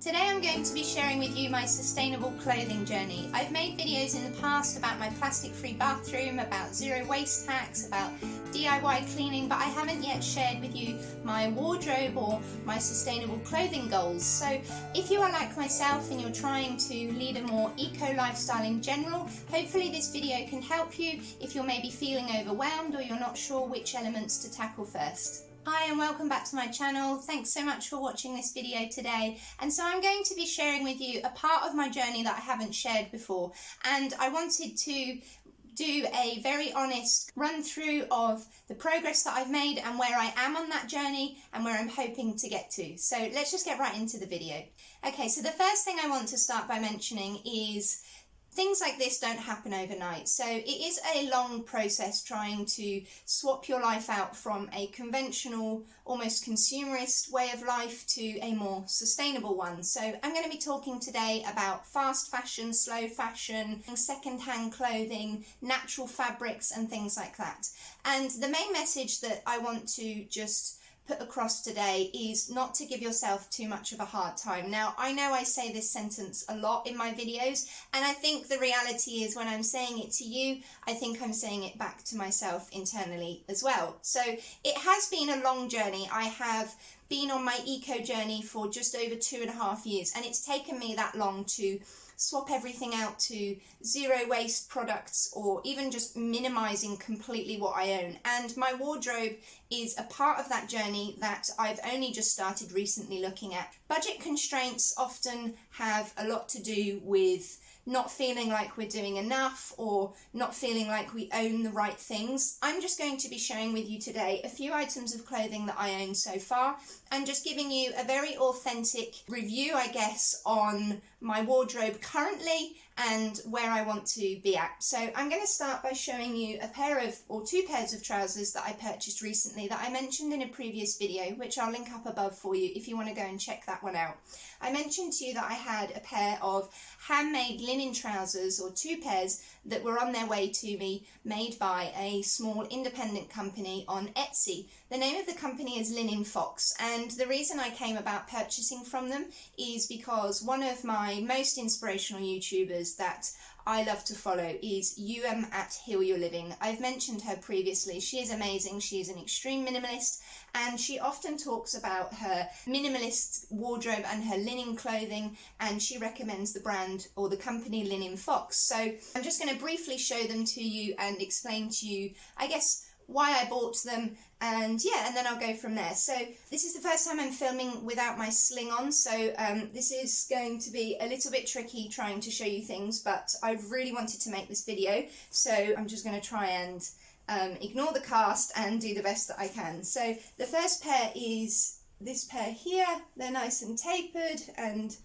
Today I'm going to be sharing with you my sustainable clothing journey. I've made videos in the past about my plastic-free bathroom, about zero waste hacks, about DIY cleaning, but I haven't yet shared with you my wardrobe or my sustainable clothing goals. So if you are like myself and you're trying to lead a more eco lifestyle in general, hopefully this video can help you if you're maybe feeling overwhelmed or you're not sure which elements to tackle first. Hi and welcome back to my channel. Thanks so much for watching this video today. And so I'm going to be sharing with you a part of my journey that I haven't shared before, and I wanted to do a very honest run through of the progress that I've made and where I am on that journey and where I'm hoping to get to. So let's just get right into the video. Okay, so the first thing I want to start by mentioning is things like this don't happen overnight. So it is a long process trying to swap your life out from a conventional, almost consumerist way of life to a more sustainable one. So I'm going to be talking today about fast fashion, slow fashion, second-hand clothing, natural fabrics and things like that. And the main message that I want to just put across today is not to give yourself too much of a hard time. Now, I know I say this sentence a lot in my videos, and I think the reality is when I'm saying it to you, I think I'm saying it back to myself internally as well. So it has been a long journey. I have been on my eco journey for just over 2.5 years, and it's taken me that long to swap everything out to zero waste products or even just minimizing completely what I own. And my wardrobe is a part of that journey that I've only just started recently looking at. Budget constraints often have a lot to do with not feeling like we're doing enough or not feeling like we own the right things. I'm just going to be sharing with you today a few items of clothing that I own so far and just giving you a very authentic review, I guess, on my wardrobe currently and where I want to be at. So I'm going to start by showing you a pair of, or two pairs of trousers that I purchased recently that I mentioned in a previous video, which I'll link up above for you if you want to go and check that one out. I mentioned to you that I had a pair of handmade linen trousers, or two pairs, that were on their way to me, made by a small independent company on Etsy. The name of the company is Linen Fox, and the reason I came about purchasing from them is because one of my most inspirational YouTubers that I love to follow is at Heal Your Living. I've mentioned her previously. She is amazing. She is an extreme minimalist, and she often talks about her minimalist wardrobe and her linen clothing, and she recommends the brand or the company Linen Fox. So I'm just going to briefly show them to you and explain to you, I guess, why I bought them, and yeah, and then I'll go from there. So this is the first time I'm filming without my sling on, so this is going to be a little bit tricky trying to show you things, but I've really wanted to make this video, so I'm just going to try and ignore the cast and do the best that I can. So the first pair is this pair here. They're nice and tapered and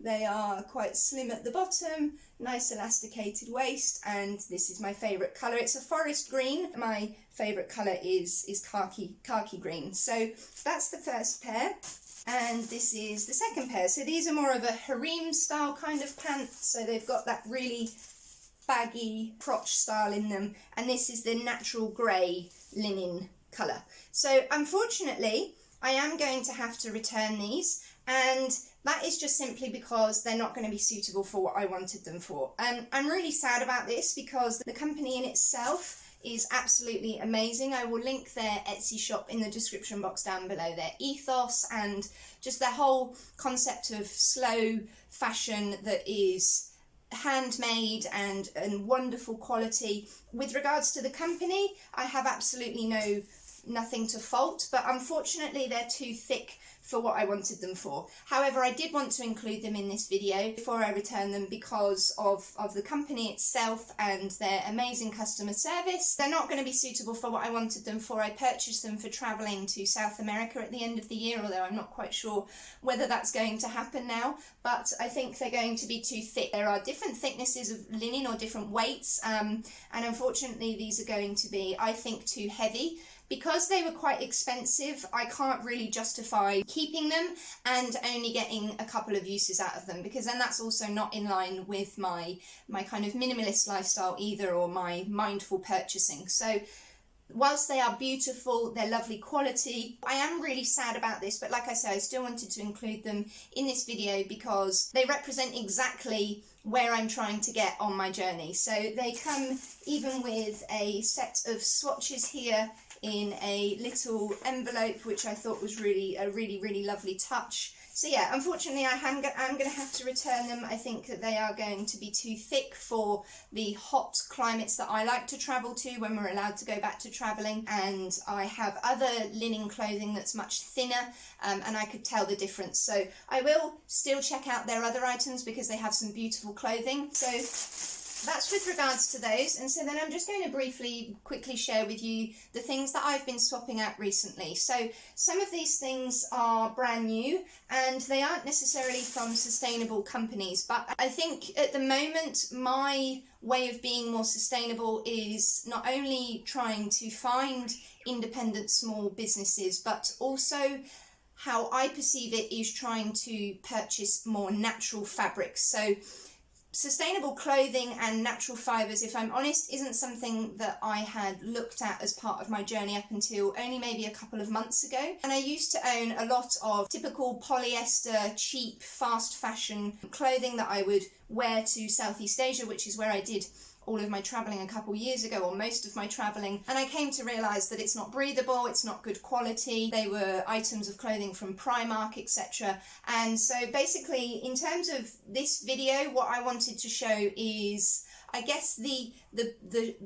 they are quite slim at the bottom, nice elasticated waist, and this is my favourite colour. It's a forest green. My favourite colour is khaki green. So that's the first pair, and this is the second pair. So these are more of a harem style kind of pants, so they've got that really baggy crotch style in them, and this is the natural grey linen colour. So unfortunately I am going to have to return these, and that is just simply because they're not going to be suitable for what I wanted them for. I'm really sad about this because the company in itself is absolutely amazing. I will link their Etsy shop in the description box down below. Their ethos and just their whole concept of slow fashion that is handmade and wonderful quality. With regards to the company, I have absolutely nothing to fault, but unfortunately they're too thick for what I wanted them for. However, I did want to include them in this video before I return them because of the company itself and their amazing customer service. They're not going to be suitable for what I wanted them for. I purchased them for travelling to South America at the end of the year, although I'm not quite sure whether that's going to happen now, but I think they're going to be too thick. There are different thicknesses of linen or different weights, and unfortunately these are going to be, I think, too heavy. Because they were quite expensive, I can't really justify keeping them and only getting a couple of uses out of them, because then that's also not in line with my kind of minimalist lifestyle either, or my mindful purchasing. So whilst they are beautiful, they're lovely quality. I am really sad about this, but like I said, I still wanted to include them in this video because they represent exactly where I'm trying to get on my journey. So they come even with a set of swatches here in a little envelope, which I thought was really a really lovely touch. So yeah, unfortunately I'm going to have to return them. I think that they are going to be too thick for the hot climates that I like to travel to when we're allowed to go back to travelling, and I have other linen clothing that's much thinner, and I could tell the difference. So I will still check out their other items because they have some beautiful clothing. So that's with regards to those. And so then I'm just going to quickly share with you the things that I've been swapping out recently. So some of these things are brand new and they aren't necessarily from sustainable companies, but I think at the moment my way of being more sustainable is not only trying to find independent small businesses, but also how I perceive it is trying to purchase more natural fabrics. So sustainable clothing and natural fibres, if I'm honest, isn't something that I had looked at as part of my journey up until only maybe a couple of months ago. And I used to own a lot of typical polyester, cheap, fast fashion clothing that I would wear to Southeast Asia, which is where I did all of my travelling a couple years ago, or most of my travelling, and I came to realise that it's not breathable, it's not good quality. They were items of clothing from Primark, etc. And so basically, in terms of this video, what I wanted to show is, I guess, the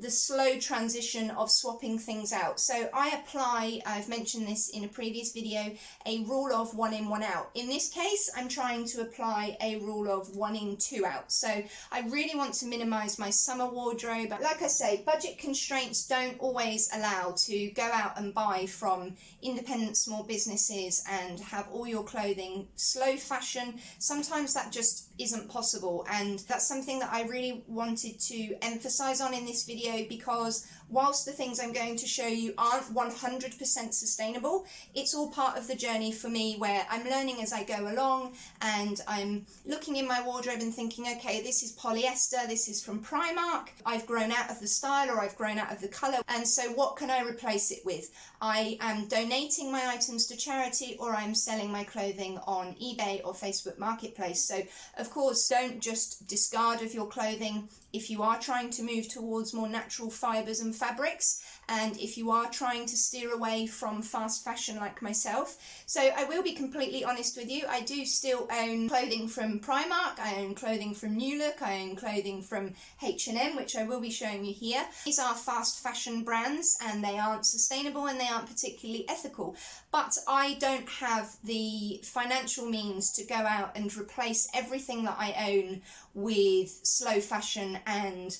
slow transition of swapping things out. So I apply, I've mentioned this in a previous video, a rule of 1 in, 1 out. In this case, I'm trying to apply a rule of 1 in, 2 out. So I really want to minimize my summer wardrobe. Like I say, budget constraints don't always allow to go out and buy from independent small businesses and have all your clothing slow fashion. Sometimes that just isn't possible, and that's something that I really wanted to emphasize on in this video, because whilst the things I'm going to show you aren't 100% sustainable, it's all part of the journey for me, where I'm learning as I go along and I'm looking in my wardrobe and thinking, okay, this is polyester, this is from Primark, I've grown out of the style or I've grown out of the colour, and so what can I replace it with? I am donating my items to charity, or I'm selling my clothing on eBay or Facebook Marketplace. So of course, don't just discard of your clothing if you are trying to move towards more natural fibres and fabrics, and if you are trying to steer away from fast fashion like myself. So I will be completely honest with you, I do still own clothing from Primark, I own clothing from New Look, I own clothing from H&M, which I will be showing you here. These are fast fashion brands and they aren't sustainable and they aren't particularly ethical, but I don't have the financial means to go out and replace everything that I own with slow fashion and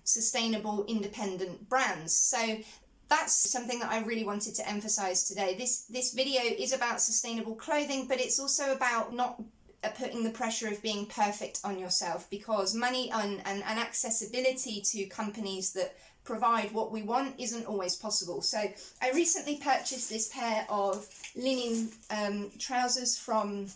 sustainable independent brands. So that's something that I really wanted to emphasize today. This video is about sustainable clothing, but it's also about not putting the pressure of being perfect on yourself, because money and accessibility to companies that provide what we want isn't always possible. So I recently purchased this pair of linen trousers from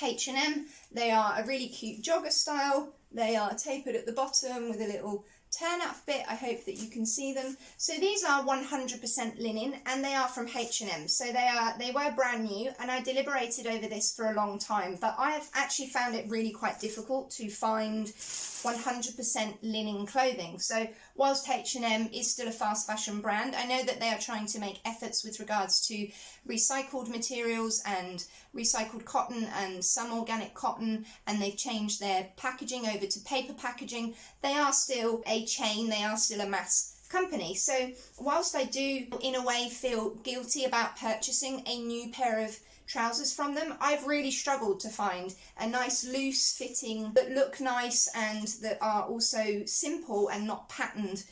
H&M. They are a really cute jogger style. They are tapered at the bottom with a little turn up bit. I hope that you can see them. So these are 100% linen and they are from H&M. So they were brand new, and I deliberated over this for a long time, but I have actually found it really quite difficult to find 100% linen clothing. So whilst H&M is still a fast fashion brand, I know that they are trying to make efforts with regards to recycled materials and recycled cotton and some organic cotton, and they've changed their packaging over to paper packaging. They are still a chain, they are still a mass company. So whilst I do in a way feel guilty about purchasing a new pair of trousers from them, I've really struggled to find a nice loose fitting that look nice and that are also simple and not patterned.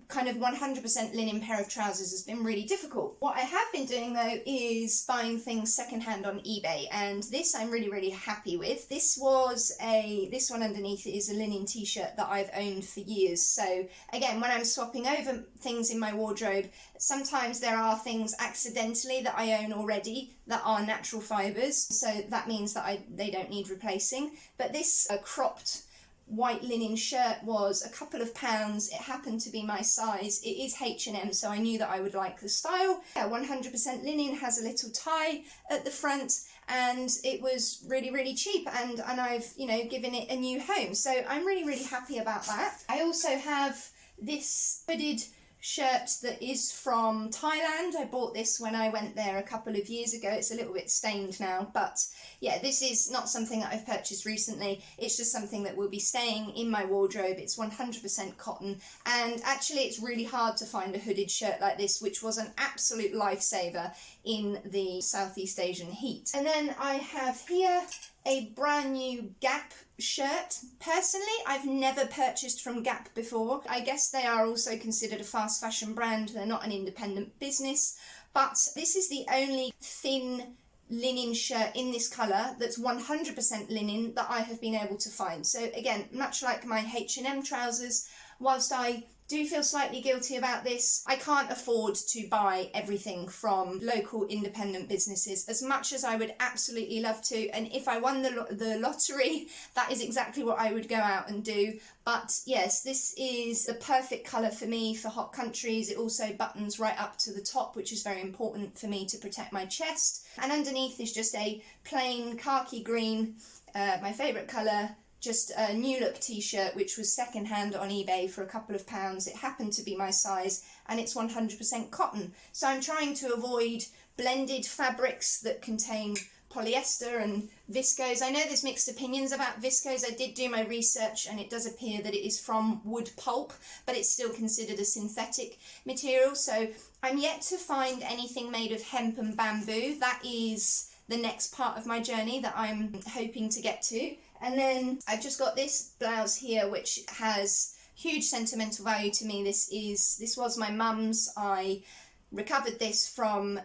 Kind of 100% linen pair of trousers has been really difficult. What I have been doing though is buying things secondhand on eBay, and this I'm really happy with. This one underneath is a linen t-shirt that I've owned for years. So again, when I'm swapping over things in my wardrobe, sometimes there are things accidentally that I own already that are natural fibres, so that means that they don't need replacing. But this cropped white linen shirt was a couple of pounds. It happened to be my size. It is H&M, so I knew that I would like the style. 100% linen, has a little tie at the front, and it was really, really cheap, and I've, you know, given it a new home. So I'm really, really happy about that. I also have this hooded shirt that is from Thailand. I bought this when I went there a couple of years ago. It's a little bit stained now, but yeah, this is not something that I've purchased recently. It's just something that will be staying in my wardrobe. It's 100% cotton, and actually it's really hard to find a hooded shirt like this, which was an absolute lifesaver in the Southeast Asian heat. And then I have here a brand new Gap shirt. Personally, I've never purchased from Gap before. I guess they are also considered a fast fashion brand. They're not an independent business, but this is the only thin linen shirt in this colour that's 100% linen that I have been able to find. So again, much like my H&M trousers, whilst I do feel slightly guilty about this, I can't afford to buy everything from local independent businesses, as much as I would absolutely love to. And if I won the lottery, that is exactly what I would go out and do. But yes, this is the perfect colour for me for hot countries. It also buttons right up to the top, which is very important for me to protect my chest. And underneath is just a plain khaki green, my favourite colour, just a new look t-shirt, which was secondhand on eBay for a couple of pounds. It happened to be my size, and it's 100% cotton. So I'm trying to avoid blended fabrics that contain polyester and viscose. I know there's mixed opinions about viscose. I did do my research, and it does appear that it is from wood pulp, but it's still considered a synthetic material. So I'm yet to find anything made of hemp and bamboo. That is the next part of my journey that I'm hoping to get to. And then I've just got this blouse here, which has huge sentimental value to me. This was my mum's. I recovered this from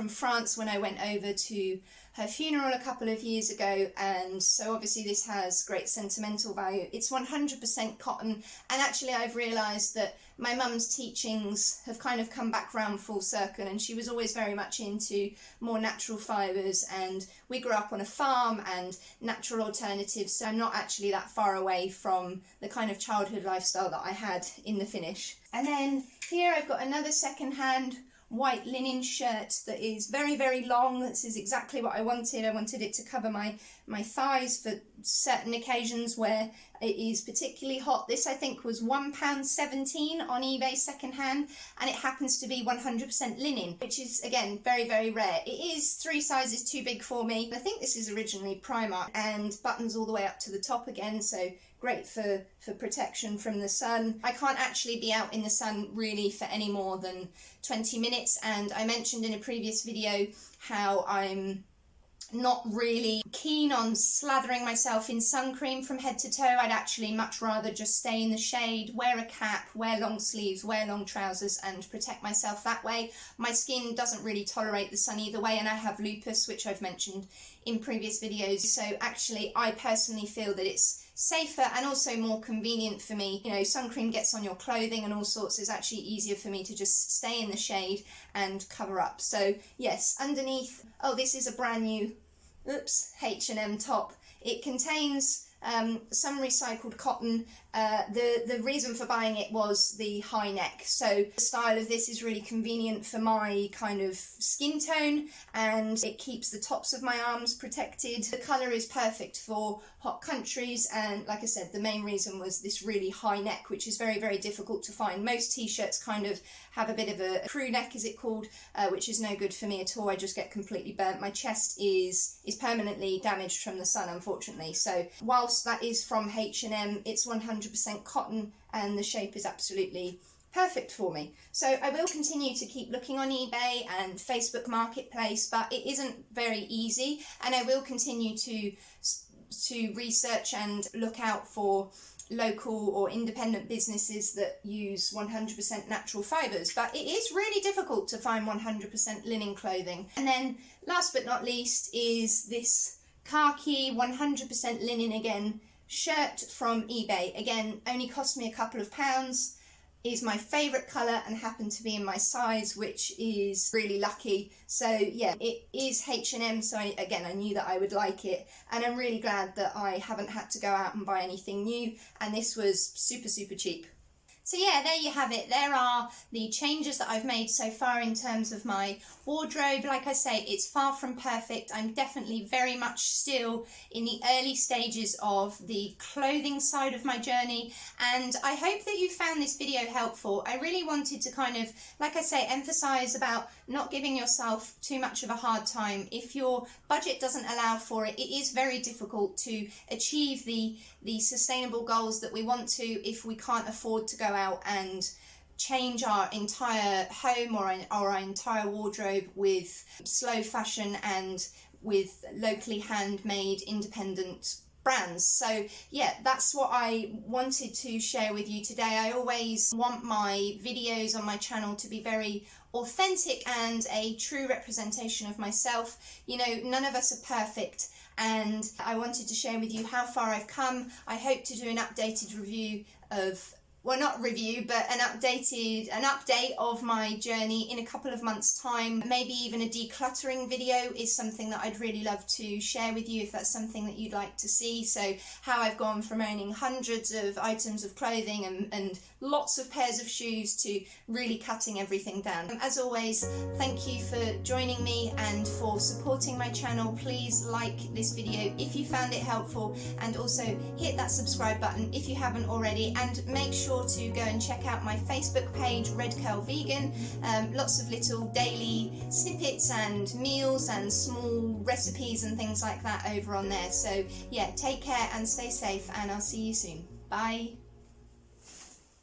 France when I went over to her funeral a couple of years ago, and so obviously this has great sentimental value. It's 100% cotton, and actually I've realised that my mum's teachings have kind of come back round full circle, and she was always very much into more natural fibres, and we grew up on a farm and natural alternatives, so I'm not actually that far away from the kind of childhood lifestyle that I had in the finish. And then here I've got another second-hand white linen shirt that is very, very long. This is exactly what I wanted. I wanted it to cover my thighs for certain occasions where it is particularly hot. This I think was £1.17 on eBay secondhand, and it happens to be 100% linen, which is again very, very rare. It is 3 sizes too big for me. I think this is originally Primark, and buttons all the way up to the top again, so great for protection from the sun. I can't actually be out in the sun really for any more than 20 minutes, and I mentioned in a previous video how I'm not really keen on slathering myself in sun cream from head to toe. I'd actually much rather just stay in the shade, wear a cap, wear long sleeves, wear long trousers, and protect myself that way. My skin doesn't really tolerate the sun either way, and I have lupus, which I've mentioned in previous videos. So actually I personally feel that it's safer and also more convenient for me. You know, sun cream gets on your clothing and all sorts. It's actually easier for me to just stay in the shade and cover up. So yes, underneath, oh, this is a brand new H&M top. It contains some recycled cotton. The reason for buying it was the high neck, so the style of this is really convenient for my kind of skin tone, and it keeps the tops of my arms protected. The colour is perfect for hot countries, and like I said, the main reason was this really high neck, which is very, very difficult to find. Most t-shirts kind of have a bit of a crew neck, is it called, which is no good for me at all. I just get completely burnt. My chest is permanently damaged from the sun, unfortunately. So whilst that is from H&M, it's 100% cotton, and the shape is absolutely perfect for me. So I will continue to keep looking on eBay and Facebook Marketplace, but it isn't very easy, and I will continue to research and look out for local or independent businesses that use 100% natural fibres, but it is really difficult to find 100% linen clothing. And then last but not least is this khaki 100% linen again shirt from eBay. Again, only cost me a couple of pounds. is my favourite colour and happened to be in my size, which is really lucky. So yeah, it is H&M, so I knew that I would like it, and I'm really glad that I haven't had to go out and buy anything new, and this was super cheap. So yeah, there you have it. There are the changes that I've made so far in terms of my wardrobe. Like I say, it's far from perfect. I'm definitely very much still in the early stages of the clothing side of my journey, and I hope that you found this video helpful. I really wanted to kind of, like I say, emphasize about not giving yourself too much of a hard time. If your budget doesn't allow for it, it is very difficult to achieve the sustainable goals that we want to if we can't afford to go out and change our entire home or our entire wardrobe with slow fashion and with locally handmade independent brands. So yeah, that's what I wanted to share with you today. I always want my videos on my channel to be very authentic and a true representation of myself. You know, none of us are perfect, and I wanted to share with you how far I've come. I hope to do an updated review of, well, not review, but an update of my journey in a couple of months' time. Maybe even a decluttering video is something that I'd really love to share with you if that's something that you'd like to see. So how I've gone from owning hundreds of items of clothing and lots of pairs of shoes to really cutting everything down. As always, thank you for joining me and for supporting my channel. Please like this video if you found it helpful, and also hit that subscribe button if you haven't already, and make sure to go and check out my Facebook page, Red Curl Vegan. Lots of little daily snippets and meals and small recipes and things like that over on there. So yeah, take care and stay safe, and I'll see you soon. Bye.